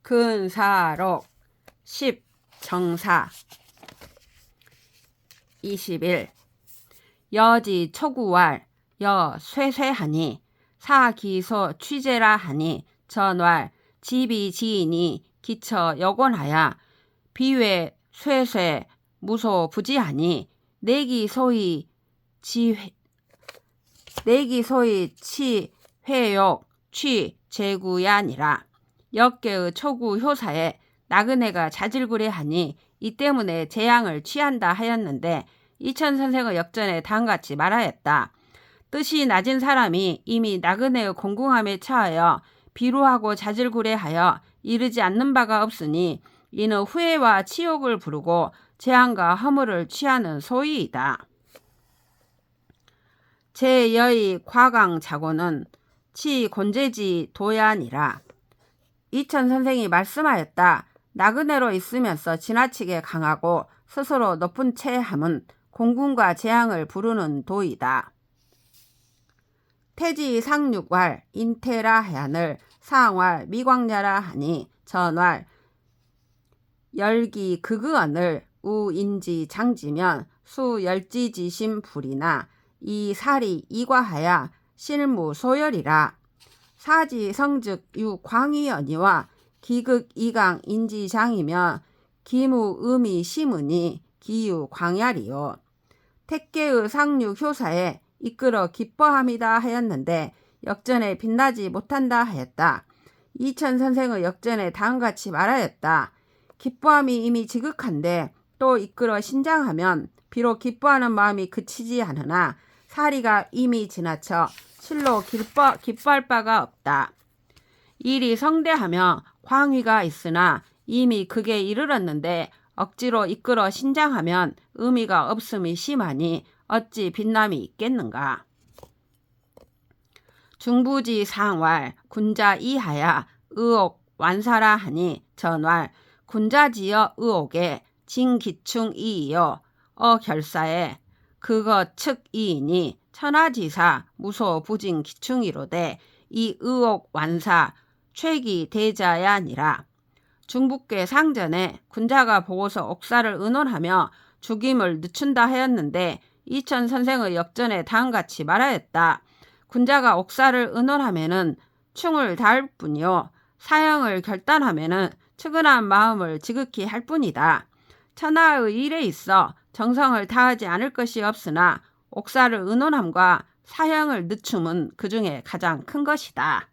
근사록 10 정사 21 여지 초구왈 여 쇠쇠하니 사기소 취재라 하니 전왈 지비 지인이 기처 여곤하야 비외 쇠쇠 무소 부지하니 내기 소위 치회욕 취 제구야니라. 역계의 초구 효사에 나그네가 자질구레하니 이 때문에 재앙을 취한다 하였는데 이천 선생의 역전에 다음같이 말하였다. 뜻이 낮은 사람이 이미 나그네의 공궁함에 처하여 비루하고 자질구레하여 이르지 않는 바가 없으니 이는 후회와 치욕을 부르고 재앙과 허물을 취하는 소이이다. 제여의 과강자고는 치곤제지 도야니라. 이천 선생이 말씀하였다. 나그네로 있으면서 지나치게 강하고 스스로 높은 체함은 공군과 재앙을 부르는 도이다. 태지 상륙왈 인태라 하야늘 상왈 미광야라 하니 전왈 열기 극의언을 우인지 장지면 수열지지심 불이나 이 살이 이과하야 실무 소열이라. 사지 성즉 유광의언이와 기극 이강 인지장이며 기무 음이 심으니 기유 광야리요. 택계의 상륙 효사에 이끌어 기뻐함이다 하였는데 역전에 빛나지 못한다 하였다. 이천 선생의 역전에 다음같이 말하였다. 기뻐함이 이미 지극한데 또 이끌어 신장하면 비록 기뻐하는 마음이 그치지 않으나 사리가 이미 지나쳐 실로 기뻐할 바가 없다. 일이 성대하며 광위가 있으나 이미 극에 이르렀는데 억지로 이끌어 신장하면 의미가 없음이 심하니 어찌 빛남이 있겠는가. 중부지 상왈 군자 이하야 의옥 완사라 하니 전왈 군자지여 의옥에 진기충 이이요 결사에 그거 측 이이니 천하지사 무소 부진 기충이로되 이 의옥 완사 최기 대자야니라. 중북계 상전에 군자가 보고서 옥사를 의논하며 죽임을 늦춘다 하였는데 이천 선생의 역전에 다음같이 말하였다. 군자가 옥사를 의논하면은 충을 다할 뿐이요 사형을 결단하면은 측은한 마음을 지극히 할 뿐이다. 천하의 일에 있어 정성을 다하지 않을 것이 없으나 옥사를 의논함과 사형을 늦춤은 그 중에 가장 큰 것이다.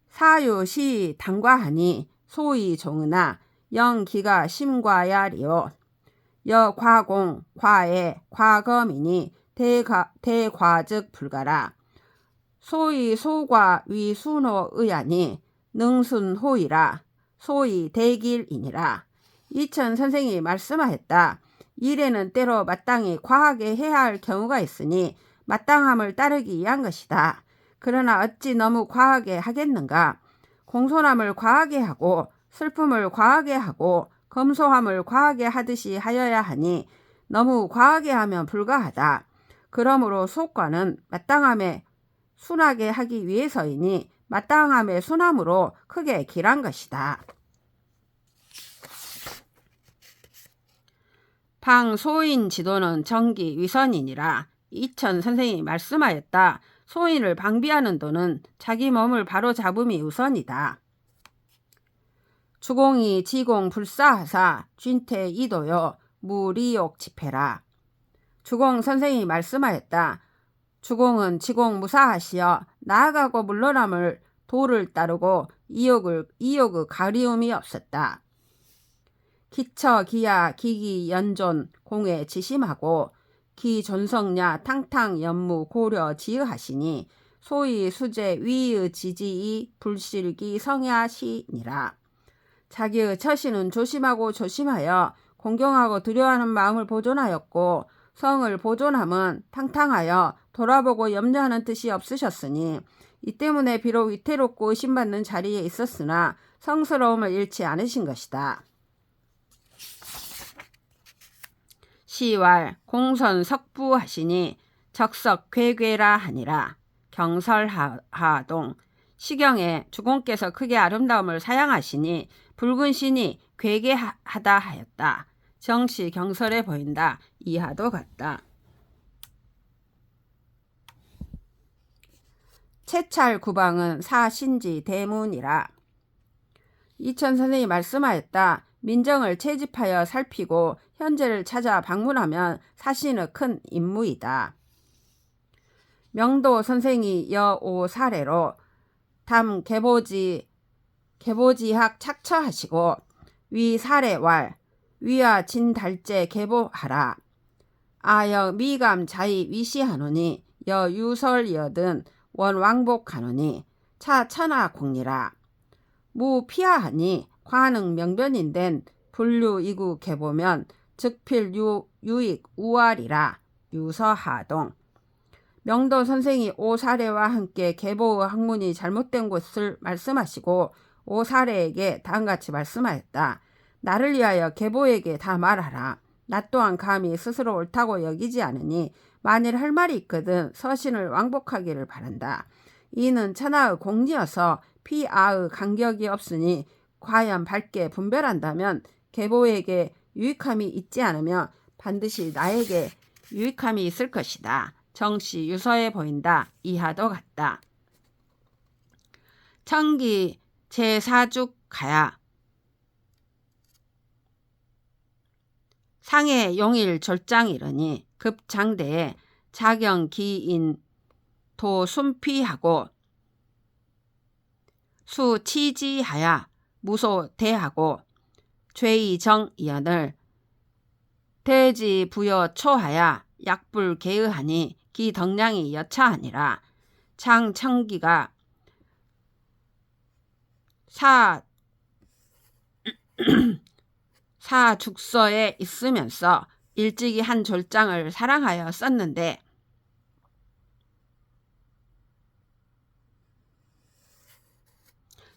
사유시 당과하니 소위 종은아 영기가 심과야리요. 여과공 과에 과검이니 대과즉 불가라. 소위 소과 위순호의하니 능순호이라. 소위 대길이니라. 이천 선생이 말씀하였다. 일에는 때로 마땅히 과하게 해야 할 경우가 있으니 마땅함을 따르기 위한 것이다. 그러나 어찌 너무 과하게 하겠는가. 공손함을 과하게 하고 슬픔을 과하게 하고 검소함을 과하게 하듯이 하여야 하니 너무 과하게 하면 불가하다. 그러므로 속과는 마땅함에 순하게 하기 위해서이니 마땅함의 순함으로 크게 길한 것이다. 방소인 지도는 정기 위선이니라. 이천 선생이 말씀하였다. 소인을 방비하는 도는 자기 몸을 바로 잡음이 우선이다. 주공이 지공 불사하사 쥔태 이도요 무리욕 집회라. 주공 선생이 말씀하였다. 주공은 지공 무사하시어 나아가고 물러남을 도를 따르고 이욕의 가리움이 없었다. 기처 기야 기기 연존 공에 지심하고 기존성야 탕탕 연무 고려 지으하시니 소위 수제 위의 지지이 불실기 성야시니라. 자기의 처신은 조심하고 조심하여 공경하고 두려워하는 마음을 보존하였고 성을 보존함은 탕탕하여 돌아보고 염려하는 뜻이 없으셨으니 이 때문에 비록 위태롭고 의심받는 자리에 있었으나 성스러움을 잃지 않으신 것이다. 시왈 공선 석부하시니 적석 괴괴라 하니라. 경설하동 시경에 주공께서 크게 아름다움을 사양하시니 붉은 신이 괴게하다 하였다. 정시 경설해 보인다. 이하도 같다. 채찰 구방은 사신지 대문이라. 이천 선생이 말씀하였다. 민정을 채집하여 살피고 현재를 찾아 방문하면 사신의 큰 임무이다. 명도 선생이 여오 사례로 담 계보지학 착처하시고 위 사례왈 위와 진달제 계보하라. 아여 미감 자이 위시하노니 여 유설여든 원왕복하노니 차 천하 공리라. 무 피하하니 관흥 명변인된 분류 이구 개보면 즉필 유익 우월이라. 유서하동. 명도 선생이 오사례와 함께 계보의 학문이 잘못된 것을 말씀하시고 오사례에게 다음같이 말씀하였다. 나를 위하여 계보에게 다 말하라. 나 또한 감히 스스로 옳다고 여기지 않으니 만일 할 말이 있거든 서신을 왕복하기를 바란다. 이는 천하의 공리여서 피아의 간격이 없으니 과연 밝게 분별한다면 계보에게 유익함이 있지 않으며 반드시 나에게 유익함이 있을 것이다. 정시 유서해 보인다. 이하도 같다. 청기 제4죽 가야. 상해 용일 졸장이러니 급장대에 자경 기인 도 순피하고 수 치지하야 무소 대하고 죄의 정이연을 대지 부여 초하야 약불 개의하니 기 덕량이 여차하니라. 장청기가 사죽서에 있으면서 일찍이 한 졸장을 사랑하여 썼는데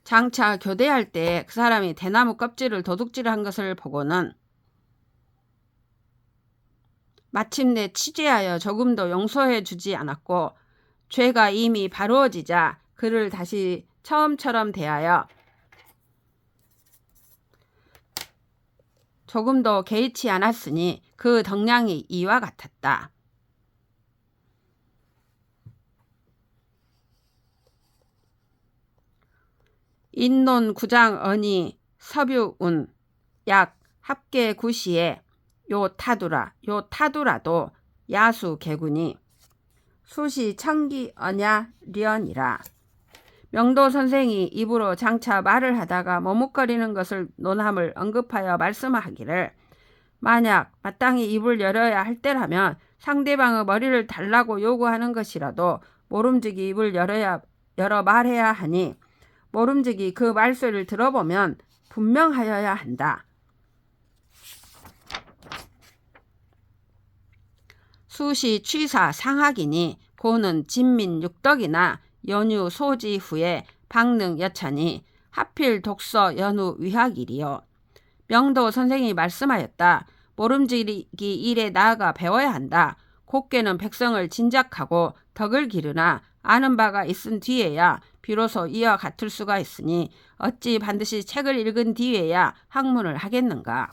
장차 교대할 때 그 사람이 대나무 껍질을 도둑질한 것을 보고는 마침내 취재하여 조금도 용서해 주지 않았고 죄가 이미 바로어지자 그를 다시 처음처럼 대하여 조금도 개의치 않았으니 그 덕량이 이와 같았다. 인논 구장 언이 서뷰운 약 합계 구시에 요 타두라도 야수 개군이 수시 청기 언야 련이라. 명도 선생이 입으로 장차 말을 하다가 머뭇거리는 것을 논함을 언급하여 말씀하기를 만약 마땅히 입을 열어야 할 때라면 상대방의 머리를 달라고 요구하는 것이라도 모름지기 입을 열어 말해야 하니 모름지기 그 말소리를 들어보면 분명하여야 한다. 수시 취사 상학이니 고는 진민 육덕이나 연유 소지 후에 박능 여차니 하필 독서 연후 위학이리요. 명도 선생이 말씀하였다. 모름지기 일에 나아가 배워야 한다. 곱게는 백성을 진작하고 덕을 기르나 아는 바가 있은 뒤에야 비로소 이와 같을 수가 있으니 어찌 반드시 책을 읽은 뒤에야 학문을 하겠는가.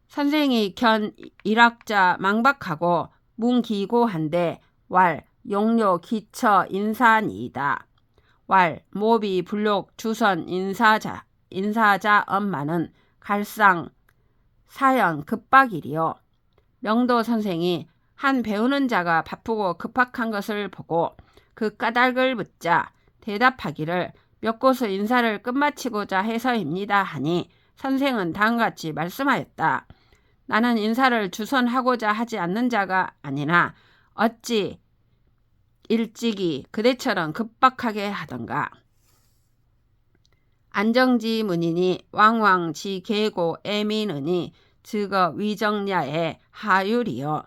선생이 견 일학자 망박하고 문기고한데 왈 용료 기처 인사니이다. 왈 모비 불록 주선 인사자 엄마는 갈상 사연 급박이리요. 명도 선생이 한 배우는 자가 바쁘고 급박한 것을 보고 그 까닭을 묻자 대답하기를 몇 곳의 인사를 끝마치고자 해서입니다 하니 선생은 다음같이 말씀하였다. 나는 인사를 주선하고자 하지 않는 자가 아니나 어찌 일찍이 그대처럼 급박하게 하던가. 안정지 문인이 왕왕지 계고 애민으니 즉어 위정야의 하율이요.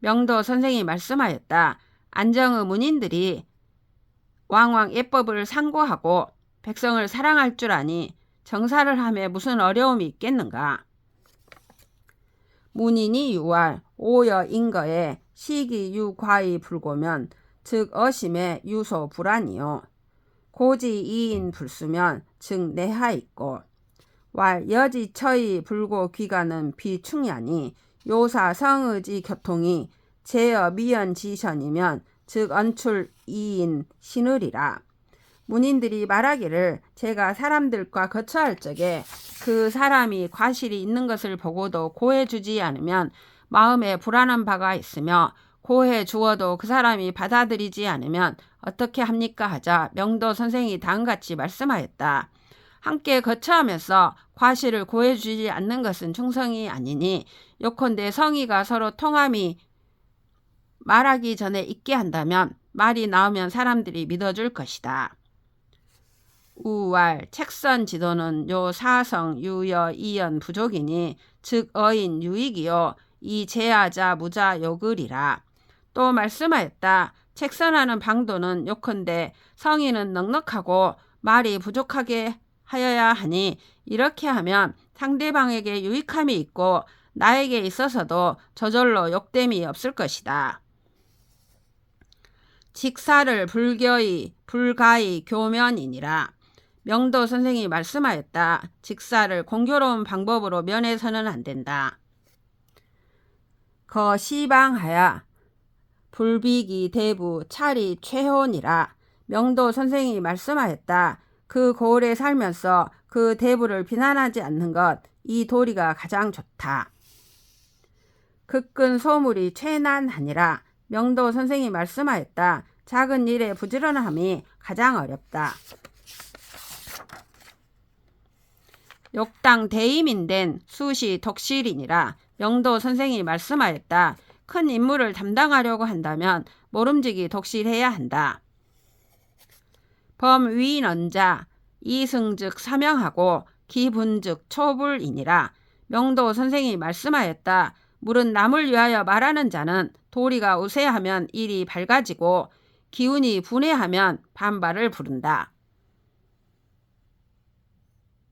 명도 선생이 말씀하였다. 안정의 문인들이 왕왕 예법을 상고하고 백성을 사랑할 줄 아니 정사를 함에 무슨 어려움이 있겠는가. 문인이 유할 오여 인거에 시기 유과의 불고면 즉 어심의 유소 불안이요. 고지 이인 불수면 즉 내하 있고 왈 여지 처의 불고 귀가는 비충야니 요사 성의지 교통이 제어 미연 지선이면 즉 언출 이인 신을이라. 문인들이 말하기를 제가 사람들과 거처할 적에 그 사람이 과실이 있는 것을 보고도 고해주지 않으면 마음에 불안한 바가 있으며 고해 주어도 그 사람이 받아들이지 않으면 어떻게 합니까 하자 명도 선생이 다음같이 말씀하였다. 함께 거처하면서 과실을 고해주지 않는 것은 충성이 아니니 요컨대 성의가 서로 통함이 말하기 전에 있게 한다면 말이 나오면 사람들이 믿어줄 것이다. 우왈 책선 지도는 요 사성 유여 이연 부족이니 즉 어인 유익이요 이 제하자 무자 요글이라. 또 말씀하였다. 책선하는 방도는 요컨대 성인은 넉넉하고 말이 부족하게 하여야 하니 이렇게 하면 상대방에게 유익함이 있고 나에게 있어서도 저절로 욕됨이 없을 것이다. 직사를 불가의 교면이니라. 명도 선생이 말씀하였다. 직사를 공교로운 방법으로 면해서는 안 된다. 거 시방하야 불비기 대부 차리 최혼이라. 명도 선생이 말씀하였다. 그 고을에 살면서 그 대부를 비난하지 않는 것, 이 도리가 가장 좋다. 극근 소물이 최난하니라. 명도 선생이 말씀하였다. 작은 일에 부지런함이 가장 어렵다. 욕당 대임인된 수시 독실이니라. 명도 선생이 말씀하였다. 큰 임무를 담당하려고 한다면 모름지기 독실해야 한다. 범위넌자 이승즉 사명하고 기분즉 초불이니라. 명도 선생이 말씀하였다. 물은 남을 위하여 말하는 자는 도리가 우세하면 일이 밝아지고 기운이 분해하면 반발을 부른다.